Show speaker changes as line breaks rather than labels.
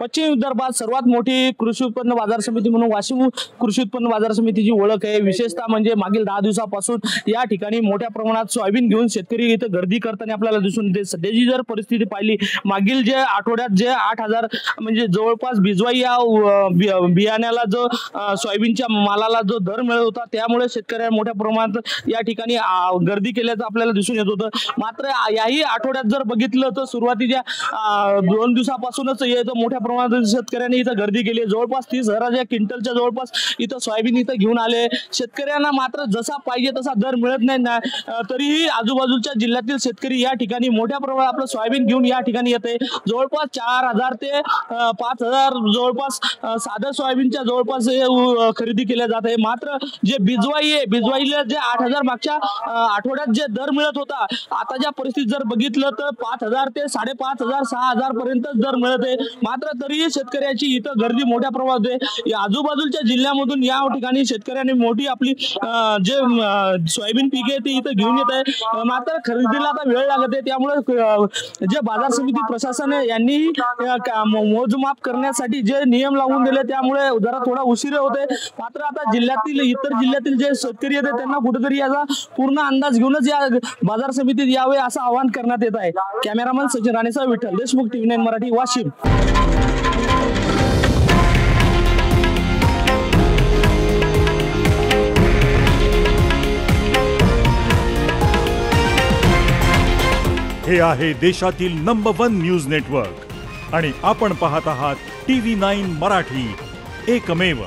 पश्चिम विदर्भात सर्वात मोठी कृषी उत्पन्न बाजार समिती म्हणून वाशिम कृषी उत्पन्न बाजार समितीची ओळख आहे। विशेषतः म्हणजे मागील 10 दिवसापासून या ठिकाणी मोठ्या प्रमाणात सोयाबीन घेऊन शेतकरी इथे गर्दी करताना आपल्याला दिसून येते। सध्याची जर परिस्थिती पाहिली, मागील जे आठवड्यात जे 8,000 म्हणजे जवळपास बिजवाई या बियाण्याला जो सोयाबीनच्या मालाला जो दर मिळत होता, त्यामुळे शेतकऱ्यांना मोठ्या प्रमाणात या ठिकाणी गर्दी केल्याचं आपल्याला दिसून येत होतं। मात्र याही आठवड्यात जर बघितलं तर सुरुवातीच्या 2 दिवसापासूनच इथं मोठ्या प्रमाणात शेतकऱ्यांनी इथं गर्दी केली। जवळपास 30,000 क्विंटलच्या जवळपास इथं सोयाबीन इथं घेऊन आले। शेतकऱ्यांना मात्र जसा पाहिजे तसा दर मिळत नाही ना, तरीही आजूबाजूच्या जिल्ह्यातील शेतकरी या ठिकाणी मोठ्या प्रमाणात आपलं सोयाबीन घेऊन या ठिकाणी येते। जवळपास 4,000 ते 5,000 जवळपास साध्या सोयाबीनच्या जवळपास खरेदी केल्या जात आहे। मात्र जे बिजवाई आहे, बिजवाईला जे 8,000 मागच्या आठवड्यात जे दर मिळत होता, आताच्या परिस्थितीत जर बघितलं तर 5,000 ते 5,500 6,000 पर्यंत दर मिळत आहे। मात्र तरीही शेतकऱ्याची इथं गर्दी मोठ्या प्रमाणात आहे। या आजूबाजूच्या जिल्ह्यामधून या ठिकाणी शेतकऱ्यांनी मोठी आपली जे सोयाबीन पीक आहे ती इथं घेऊन येत आहे। मात्र खरेदीला आता वेळ लागत आहे, त्यामुळे जे बाजार समिती प्रशासन यांनी मोजमाप करण्यासाठी जे नियम लावून दिले त्यामुळे जरा थोडा उशीर होते। मात्र आता जिल्ह्यातील इतर जिल्ह्यातील जे शेतकरी आहेत त्यांना कुठेतरी याचा पूर्ण अंदाज घेऊनच या बाजार समितीत यावे असं आवाहन करण्यात येत आहे। कॅमेरामन सचिन राणेसह विठ्ठल देशमुख, TV9 मराठी, वाशिम।
हे आहे देशातील नंबर 1 न्यूज नेटवर्क आणि आपण पाहत आहात TV9 मराठी, एकमेव।